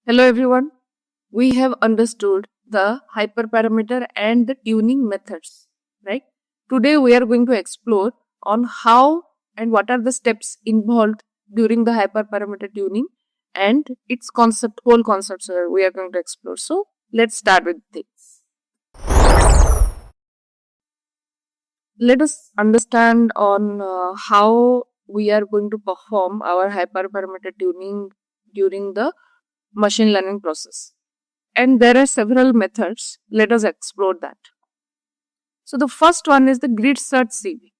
Hello everyone. We have understood the hyperparameter and the tuning methods, right? Today we are going to explore on how and what are the steps involved during the hyperparameter tuning and its whole concepts we are going to explore. So let's start with this. Let us understand on how we are going to perform our hyperparameter tuning during the machine learning process. And there are several methods. Let us explore that. So the first one is the GridSearchCV.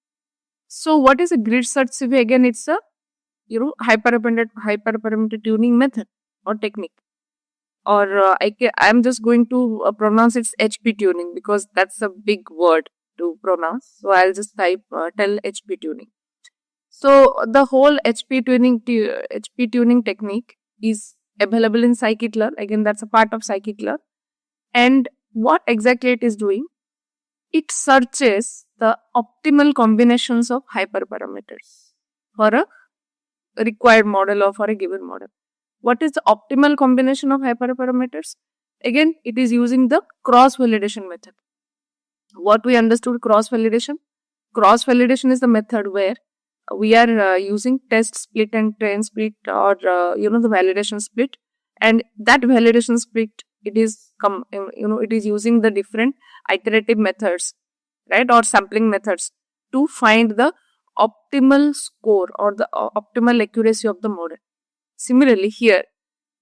So what is a GridSearchCV? Again, it's a hyperparameter tuning method or technique. Or I'm just going to pronounce it HP tuning because that's a big word to pronounce. So I'll just tell HP tuning. So the whole HP tuning technique is available in scikit-learn. Again, that's a part of scikit-learn. And what exactly it is doing? It searches the optimal combinations of hyperparameters for a required model or for a given model. What is the optimal combination of hyperparameters? Again, it is using the cross-validation method. What we understood cross-validation? Cross-validation is the method where we are using test split and train split or the validation split, and that validation split it is using the different iterative methods, right, or sampling methods to find the optimal score or the optimal accuracy of the model. Similarly, here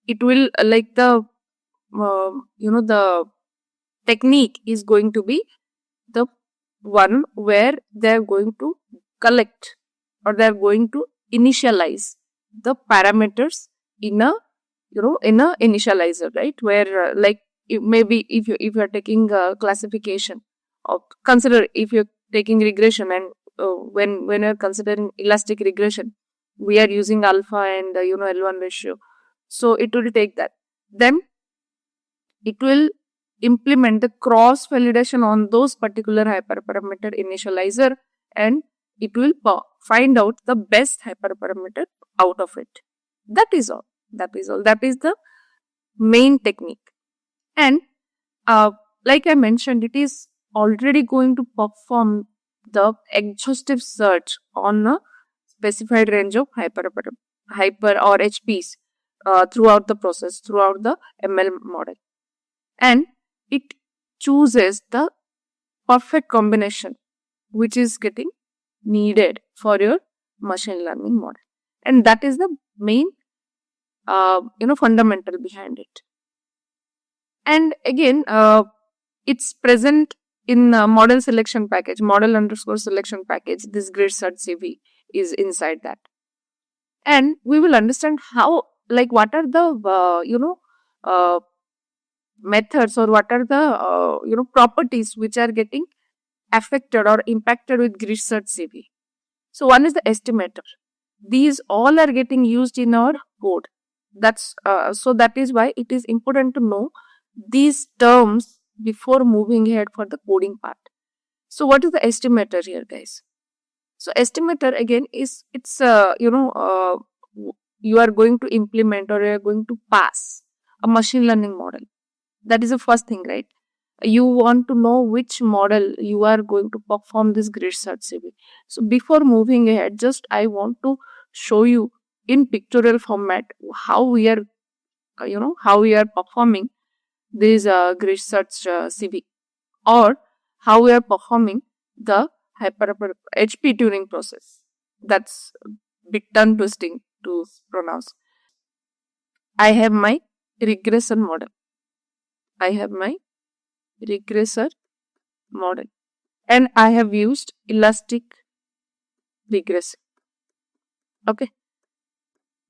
it will the technique is going to be the one where they are going to collect or they are going to initialize the parameters in a initializer, right? Where maybe if you are taking classification, or consider if you're taking regression, and when you're considering elastic regression, we are using alpha and L1 ratio. So it will take that. Then it will implement the cross validation on those particular hyperparameter initializer, and it will find out the best hyperparameter out of it. That is all. That is the main technique. And like I mentioned, it is already going to perform the exhaustive search on a specified range of hyper or HPs throughout the process, throughout the ML model. And it chooses the perfect combination which is getting needed for your machine learning model, and that is the main fundamental behind it. And again, it's present in model selection package, model_selection package. This GridSearchCV is inside that, and we will understand how, what are the methods, or what are the properties which are getting affected or impacted with GridSearchCV. So one is the estimator. These all are getting used in our code. That's so that is why it is important to know these terms before moving ahead for the coding part. So what is the estimator here, guys? So estimator again is you are going to implement or you are going to pass a machine learning model. That is the first thing, right? You want to know which model you are going to perform this GridSearchCV. So before moving ahead, just I want to show you in pictorial format how we are performing this GridSearchCV, or how we are performing the HP tuning process. That's a bit tongue twisting to pronounce. I have my regression model. And I have used elastic regression. Okay,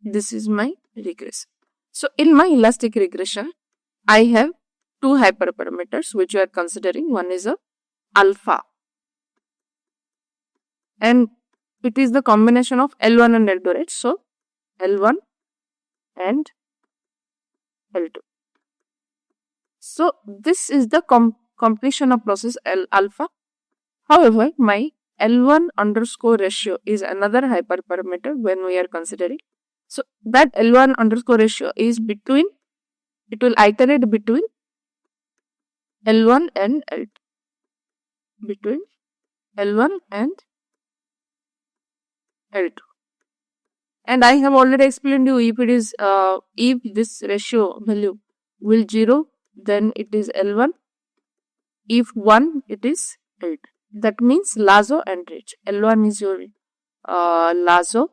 this is my regression. So in my elastic regression, I have two hyperparameters which you are considering. One is a alpha, and it is the combination of L1 and L2, right? So L1 and L2. So this is the completion of process alpha. However, my L1_ ratio is another hyperparameter when we are considering. So that L1_ ratio is between it will iterate between L1 and L2. Between L1 and L2. And I have already explained you, if it is if this ratio value will 0, then it is L1. If 1, it is L2. That means lasso and ridge. L1 is your lasso,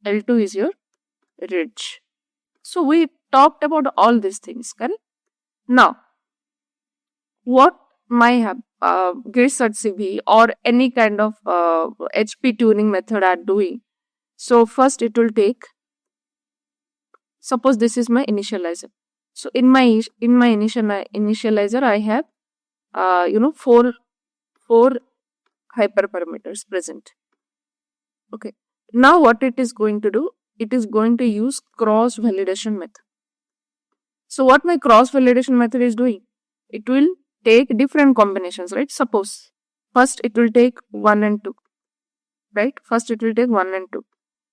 L2 is your ridge. So we talked about all these things, correct? Now, what my GridSearchCV or any kind of HP tuning method are doing. So first it will take, suppose this is my initializer. So in my initializer I have four hyperparameters present. Okay. Now what it is going to do? It is going to use cross validation method. So what my cross validation method is doing? It will take different combinations, right? Suppose first it will take 1 and 2, right? First it will take 1 and 2.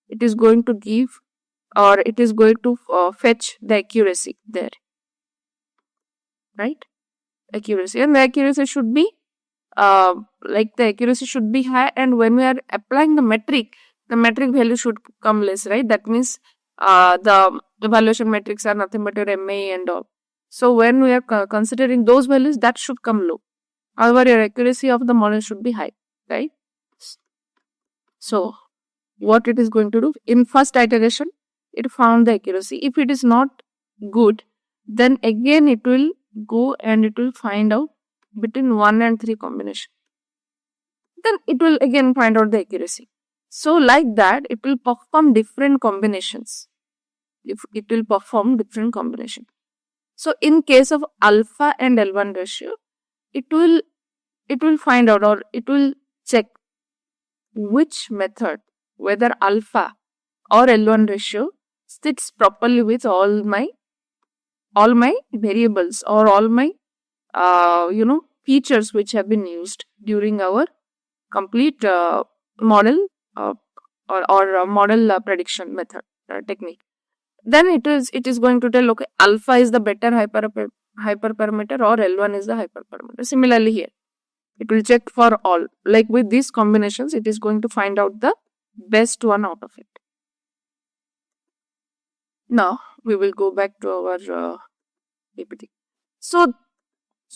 It is going to give, or it is going to fetch the accuracy there, right? Accuracy, and the accuracy should be the accuracy should be high, and when we are applying the metric value should come less, right? That means the evaluation metrics are nothing but your MA and all. So when we are considering those values, that should come low. However, your accuracy of the model should be high, right? So what it is going to do, in first iteration it found the accuracy. If it is not good, then again it will go and it will find out between 1 and 3 combination. Then it will again find out the accuracy. So like that, it will perform different combinations. If it will perform different combination. So in case of alpha and L1 ratio, it will find out, or it will check which method, whether alpha or L1 ratio sits properly with all my variables or all my features which have been used during our complete model or model prediction method technique. Then it is going to tell, okay, alpha is the better hyperparameter or L1 is the hyperparameter. Similarly here, it will check for all. Like with these combinations, it is going to find out the best one out of it. Now we will go back to our PPT. So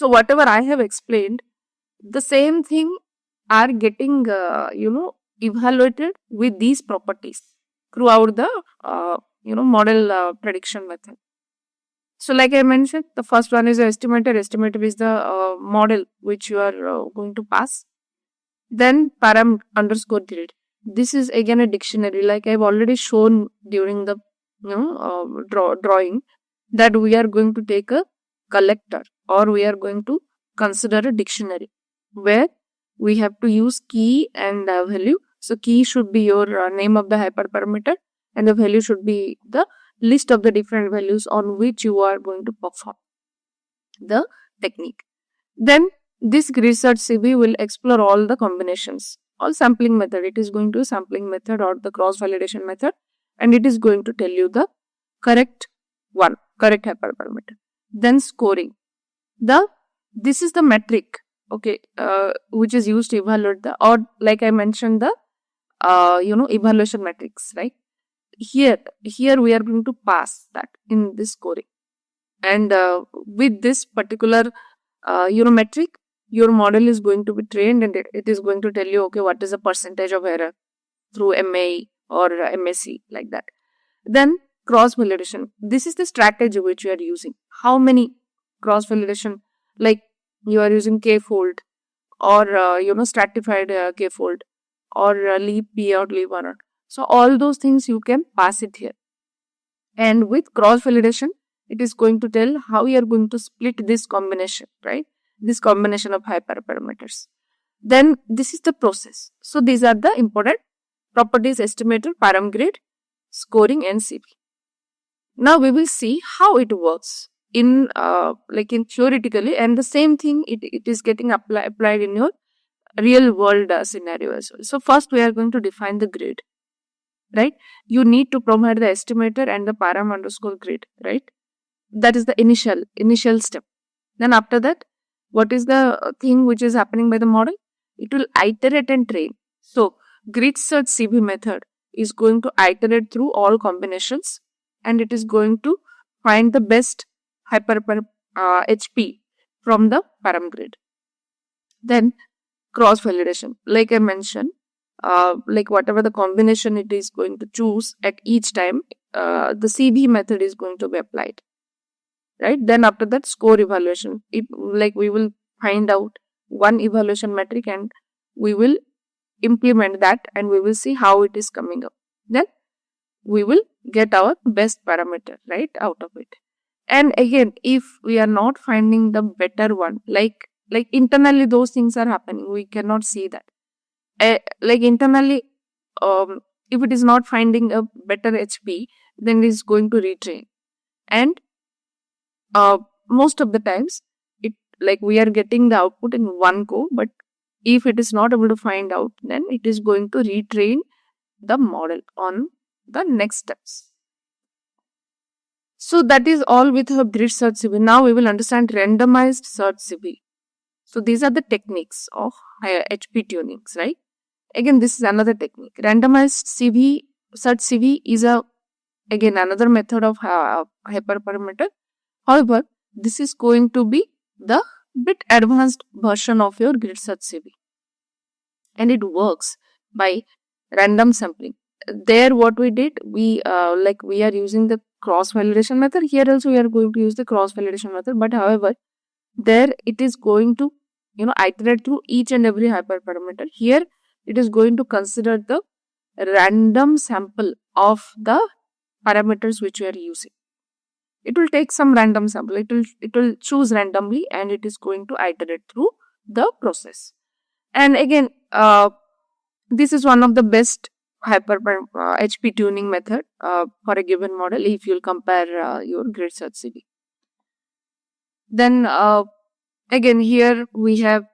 whatever I have explained, the same thing are getting evaluated with these properties throughout the model prediction method. So like I mentioned, the first one is the estimator. Estimator is the model which you are going to pass. Then param underscore grid. This is again a dictionary, like I've already shown during the drawing, that we are going to take a collector, or we are going to consider a dictionary where we have to use key and value. So key should be your name of the hyperparameter, and the value should be the list of the different values on which you are going to perform the technique. Then this GridSearchCV will explore all the combinations, all sampling method. It is going to sampling method or the cross validation method, and it is going to tell you the correct hyperparameter. Then scoring. This is the metric, okay, which is used to evaluate the, or like I mentioned, the evaluation metrics, right? Here we are going to pass that in this scoring, and with this particular metric, your model is going to be trained, and it is going to tell you, okay, what is the percentage of error through MA or MSc, like that. Then cross validation. This is the strategy which you are using. How many cross validation, like you are using k-fold or stratified k-fold or leap P or leap 1 or. So all those things you can pass it here. And with cross validation, it is going to tell how you are going to split this combination, right? This combination of hyperparameters. Then this is the process. So these are the important properties: estimator, param grid, scoring, and CV. Now we will see how it works in theoretically, and the same thing it is getting applied in your real world scenario as well. So first we are going to define the grid, right? You need to provide the estimator and the param underscore grid, right? that is the initial step. Then after that, what is the thing which is happening by the model? It will iterate and train. So GridSearchCV method is going to iterate through all combinations, and it is going to find the best HP from the param grid. Then cross validation, like I mentioned, like whatever the combination it is going to choose at each time, the CV method is going to be applied, right? Then after that, score evaluation, it like we will find out one evaluation metric and we will implement that and we will see how it is coming up. Then we will get our best parameter right out of it. And again, if we are not finding the better one, like internally those things are happening, we cannot see that. Like internally, if it is not finding a better HP, then it is going to retrain. And most of the times, it like we are getting the output in one go, but if it is not able to find out, then it is going to retrain the model on the next steps. So that is all with GridSearchCV. Now we will understand RandomizedSearchCV. So these are the techniques of HP tunings, right? Again, this is another technique. RandomizedSearchCV is again another method of hyperparameter. However, this is going to be the bit advanced version of your GridSearchCV, and it works by random sampling. There, what we did, we are using the cross validation method. Here also we are going to use the cross validation method, but however, there it is going to iterate through each and every hyperparameter. Here it is going to consider the random sample of the parameters which we are using. It will take some random sample, it will choose randomly, and it is going to iterate through the process. And again, this is one of the best HP tuning method for a given model if you will compare your GridSearchCV. Then again, here we have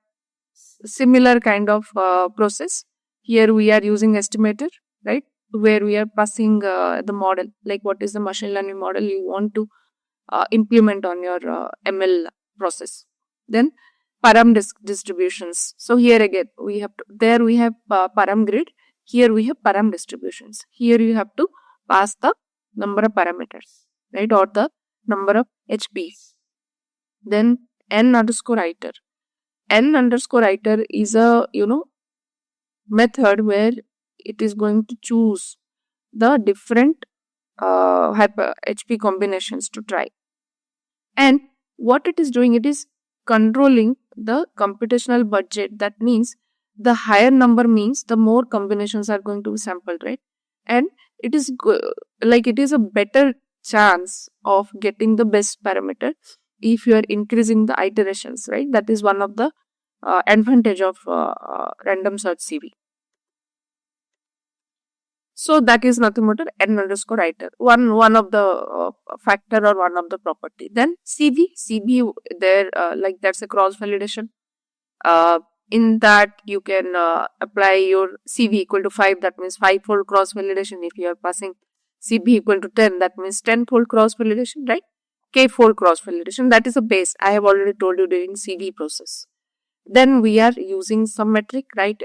similar kind of process. Here we are using estimator, right, where we are passing the model, like what is the machine learning model you want to implement on your ML process. Then param distributions. So here again we have param grid. Here we have param distributions. Here you have to pass the number of parameters, right, or the number of HPs. Then n_iter. n_iter is a method where it is going to choose the different HP combinations to try. And what it is doing, it is controlling the computational budget. That means the higher number means the more combinations are going to be sampled, right? And it is it is a better chance of getting the best parameter if you are increasing the iterations, right? That is one of the advantage of RandomizedSearchCV. So that is nothing but n_iter, one of the factor or one of the property. Then CV there, that's a cross validation. In that you can apply your CV equal to 5, that means 5-fold cross validation. If you are passing CV equal to 10, that means 10-fold cross validation, right? K-fold cross validation, that is a base. I have already told you during CV process. Then we are using some metric, right?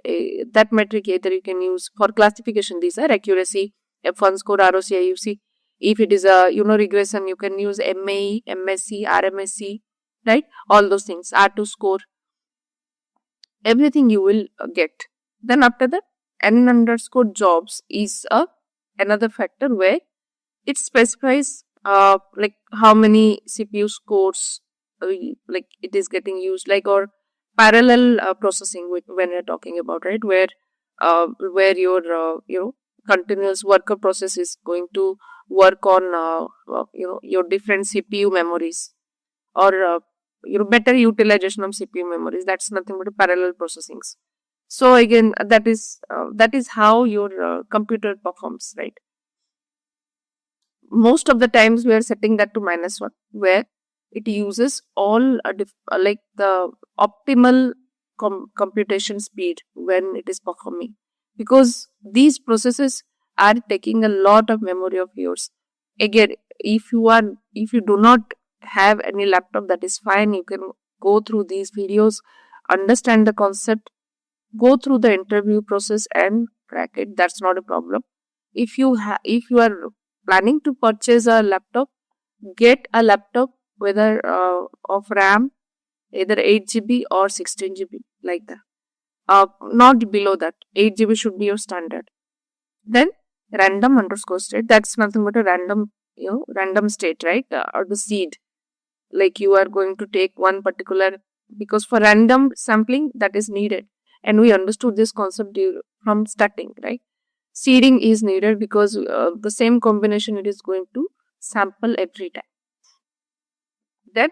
That metric either you can use for classification. These are accuracy, F1 score, ROC, IUC. If it is a regression, you can use MAE, MSC, RMSC, right? All those things, R2 score, everything you will get. Then after that, n_jobs is another factor where it specifies how many CPU scores it is getting used, or parallel processing when we are talking about, right, where your continuous worker process is going to work on your different CPU memories, or better utilization of CPU memories. That's nothing but parallel processings. So again, that is how your computer performs, right? Most of the times we are setting that to -1, where it uses all the optimal computation speed when it is performing, because these processes are taking a lot of memory of yours. Again, if you do not have any laptop, that is fine. You can go through these videos, understand the concept, go through the interview process and crack it. That's not a problem. If you are planning to purchase a laptop, get a laptop whether of RAM either 8 GB or 16 GB, like that. Not below that. 8 GB should be your standard. Then random underscore state, that's nothing but a random, random state, right? Or the seed. Like you are going to take one particular, because for random sampling that is needed. And we understood this concept from starting, right? Seeding is needed because the same combination it is going to sample every time. Then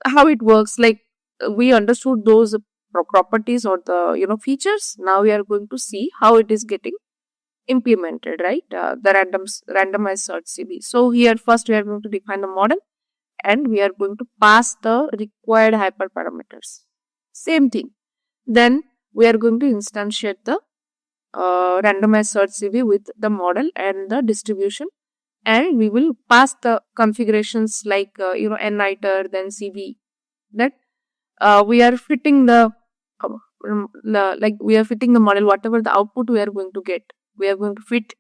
how it works, like we understood those properties or the features. Now we are going to see how it is getting implemented, right? The RandomizedSearchCV. So here first we are going to define the model and we are going to pass the required hyperparameters. Same thing. Then we are going to instantiate the RandomizedSearchCV with the model and the distribution, and we will pass the configurations like n-iter, then CV. That we are fitting the model, whatever the output we are going to get, we are going to fit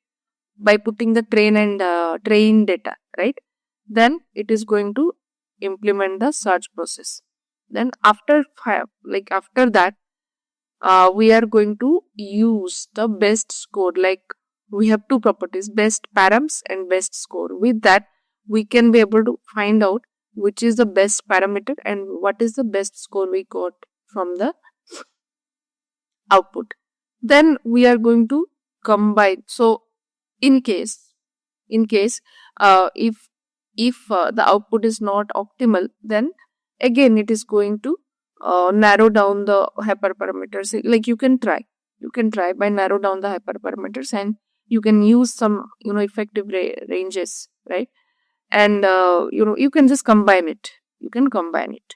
by putting the train and train data, right? Then it is going to implement the search process. Then after that, we are going to use the best score. Like we have two properties, best params and best score. With that, we can be able to find out which is the best parameter and what is the best score we got from the output. Then we are going to combine. So in case if the output is not optimal, then again it is going to narrow down the hyperparameters. Like you can try by narrow down the hyperparameters, and you can use some effective ranges, right? And you can just combine it. You can combine it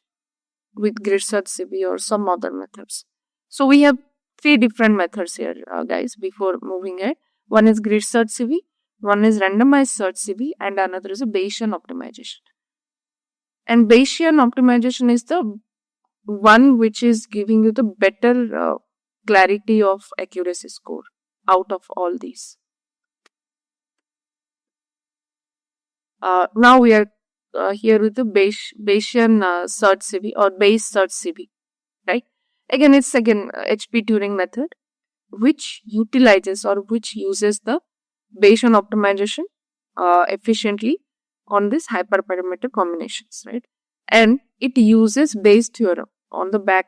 with GridSearchCV or some other methods. So we have 3 different methods here, guys, before moving ahead. One is GridSearchCV, one is RandomizedSearchCV, and another is a Bayesian optimization. And Bayesian optimization is the one which is giving you the better clarity of accuracy score out of all these. Now we are here with the Bayesian SearchCV or BayessearchCV, right? Again, it's HP Turing method, which utilizes or which uses the Bayesian optimization efficiently on this hyperparameter combinations, right? And it uses Bayes theorem on the back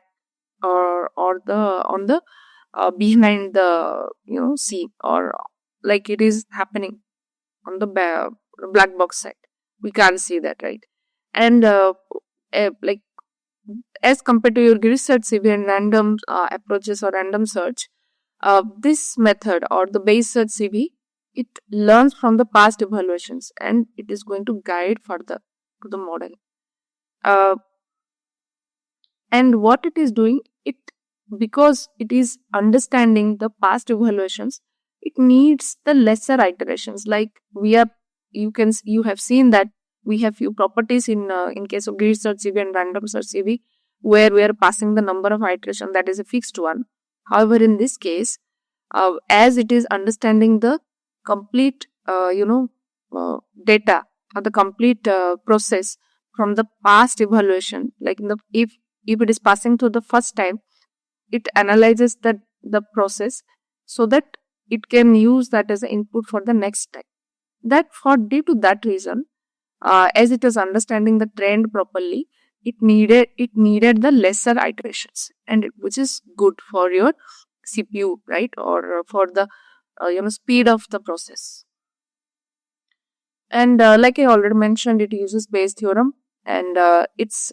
or on the behind the scene, or like it is happening on the black box side. We can't see that, right? And like as compared to your GridSearchCV and random approaches or random search, this method or the BayessearchCV, it learns from the past evaluations and it is going to guide further to the model. And what it is doing, because it is understanding the past evaluations, it needs the lesser iterations. Like you have seen that we have few properties in case of GridSearchCV and RandomizedSearchCV where we are passing the number of iterations, that is a fixed one. However, in this case, as it is understanding the complete data or the complete process from the past evaluation, like if it is passing through the first time, it analyzes the process so that it can use that as an input for the next time. Due to that reason, as it is understanding the trend properly, it needed the lesser iterations, and which is good for your CPU, right? Or for the speed of the process. And like I already mentioned, it uses Bayes theorem, and it's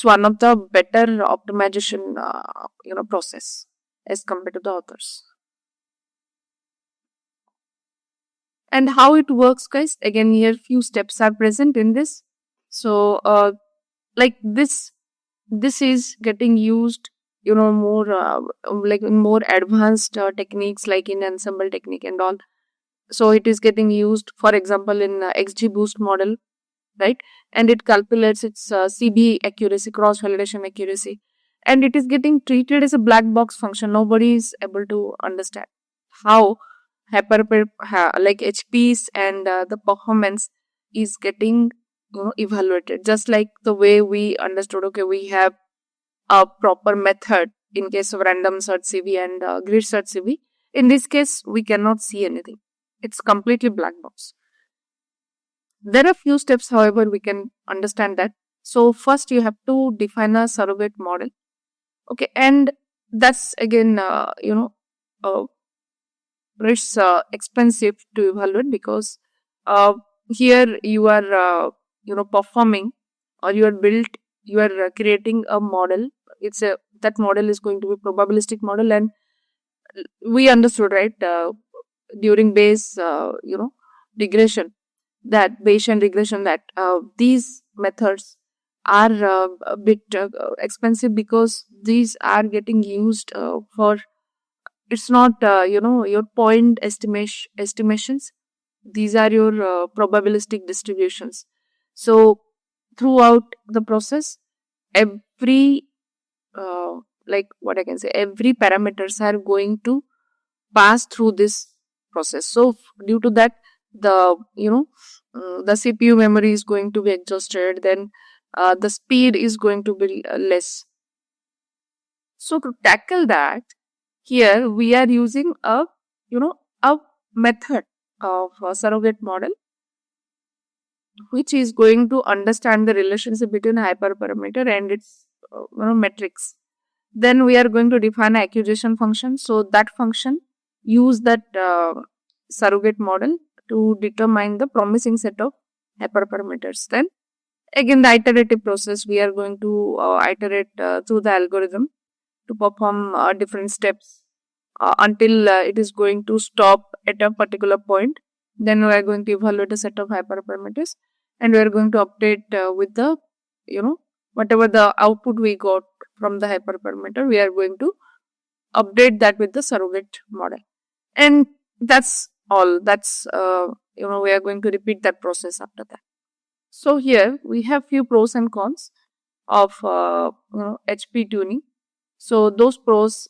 one of the better optimization process as compared to the others. And how it works, guys, again here few steps are present in this. So like this is getting used more like in more advanced techniques, like in ensemble technique and all. So it is getting used, for example, in XGBoost model. right? And it calculates its CB accuracy, cross validation accuracy, and it is getting treated as a black box function. Nobody is able to understand how like HPs and the performance is getting evaluated. Just like the way we understood, okay, we have a proper method in case of RandomizedSearchCV and GridSearchCV. In this case, we cannot see anything. It's completely black box. There are few steps, however, we can understand that. So first you have to define a surrogate model. Okay, and that's again, it's expensive to evaluate, because here you are, performing, or you are creating a model. That model is going to be probabilistic model, and we understood, right, during Bayesian regression, that these methods are a bit expensive, because these are getting used for, it's not your point estimations. These are your probabilistic distributions. So throughout the process, every every parameters are going to pass through this process. So due to that, the the CPU memory is going to be exhausted, then the speed is going to be less. So to tackle that, here we are using a method of a surrogate model, which is going to understand the relationship between hyperparameter and its metrics. Then we are going to define an acquisition function. So that function use that surrogate model to determine the promising set of hyperparameters. Then again, the iterative process, we are going to iterate through the algorithm to perform different steps until it is going to stop at a particular point. Then we are going to evaluate a set of hyperparameters, and we are going to update with the whatever the output we got from the hyperparameter, we are going to update that with the surrogate model. And that's all. That's we are going to repeat that process after that. So here we have few pros and cons of HP tuning. So those pros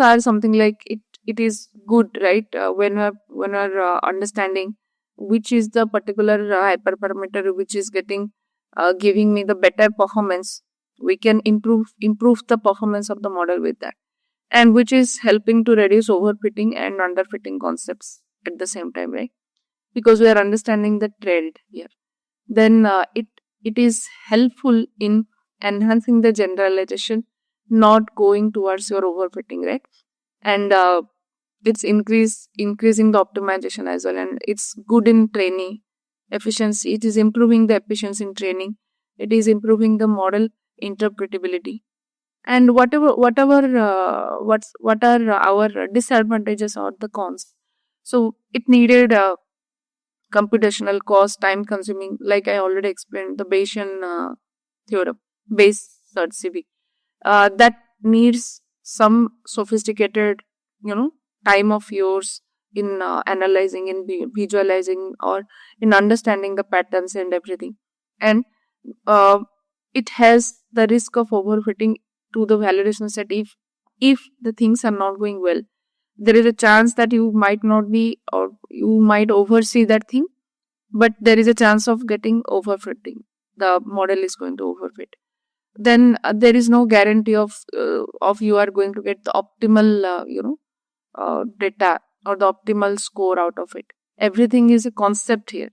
are something like it is good, right? When we're understanding which is the particular hyperparameter which is giving me the better performance, we can improve the performance of the model with that, and which is helping to reduce overfitting and underfitting concepts at the same time, right? Because we are understanding the trend here. Then it is helpful in enhancing the generalization, not going towards your overfitting, right? And it's increasing the optimization as well, and it's good in training efficiency. It is improving the efficiency in training. It is improving the model interpretability. And what are our disadvantages or the cons? So it needed computational cost, time consuming, like I already explained, the Bayesian theorem, bayessearchCV. That needs some sophisticated, time of yours in analyzing, in visualizing, or in understanding the patterns and everything. And it has the risk of overfitting to the validation set. If the things are not going well, there is a chance that you might not be, or you might oversee that thing, but there is a chance of getting overfitting. The model is going to overfit. Then there is no guarantee of you are going to get the optimal data or the optimal score out of it. Everything is a concept here.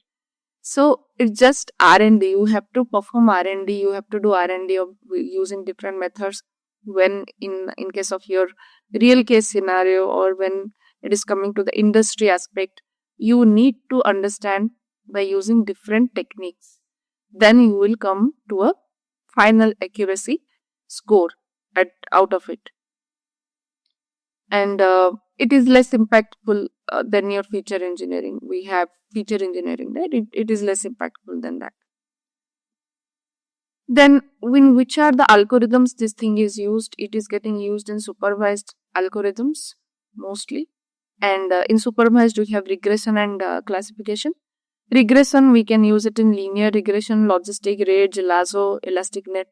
So it's just R&D. You have to perform R&D. You have to do R&D of using different methods when in case of your real case scenario, or when it is coming to the industry aspect. You need to understand by using different techniques. Then you will come to a final accuracy score out of it. And it is less impactful than your feature engineering. We have feature engineering, right? It is less impactful than that. Then in which are the algorithms this thing is used? It is getting used in supervised algorithms mostly. And in supervised we have regression and classification. Regression, we can use it in linear regression, logistic, ridge, lasso, elastic net,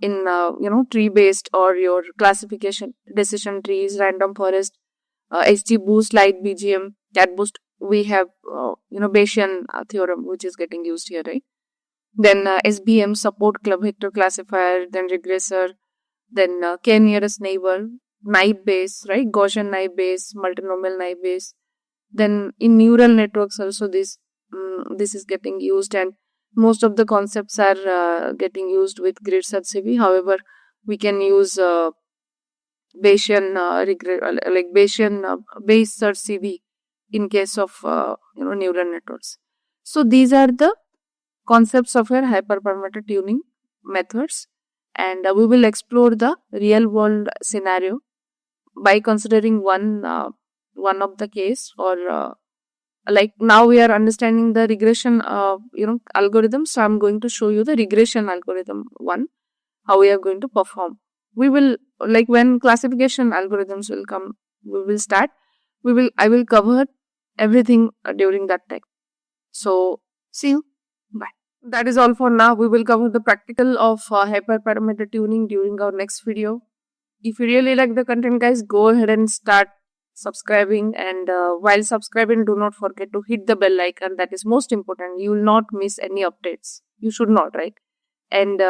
in tree based or your classification decision trees, random forest, HT boost, light BGM, cat boost. We have Bayesian theorem which is getting used here, right? Then SBM, support club vector classifier, then regressor, then k nearest neighbor, naive Bayes, right? Gaussian naive Bayes, multinomial naive Bayes. Then in neural networks also this is getting used, and most of the concepts are getting used with GridSearchCV. However, we can use Bayesian BayessearchCV in case of neural networks. So these are the concepts of your hyperparameter tuning methods, and we will explore the real world scenario by considering one of the case, or like now we are understanding the regression algorithm. So I'm going to show you the regression algorithm one, how we are going to perform. We will, like when classification algorithms will come, we will start. I will cover everything during that time. So see you. Bye. That is all for now. We will cover the practical of hyperparameter tuning during our next video. If you really like the content, guys, go ahead and start subscribing, and while subscribing, do not forget to hit the bell icon. That is most important. You will not miss any updates. You should not, right? And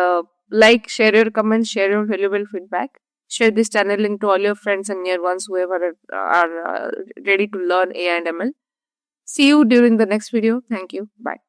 like, share your comments, share your valuable feedback, share this channel link to all your friends and near ones, whoever are ready to learn AI and ML. See you during the next video. Thank you. Bye.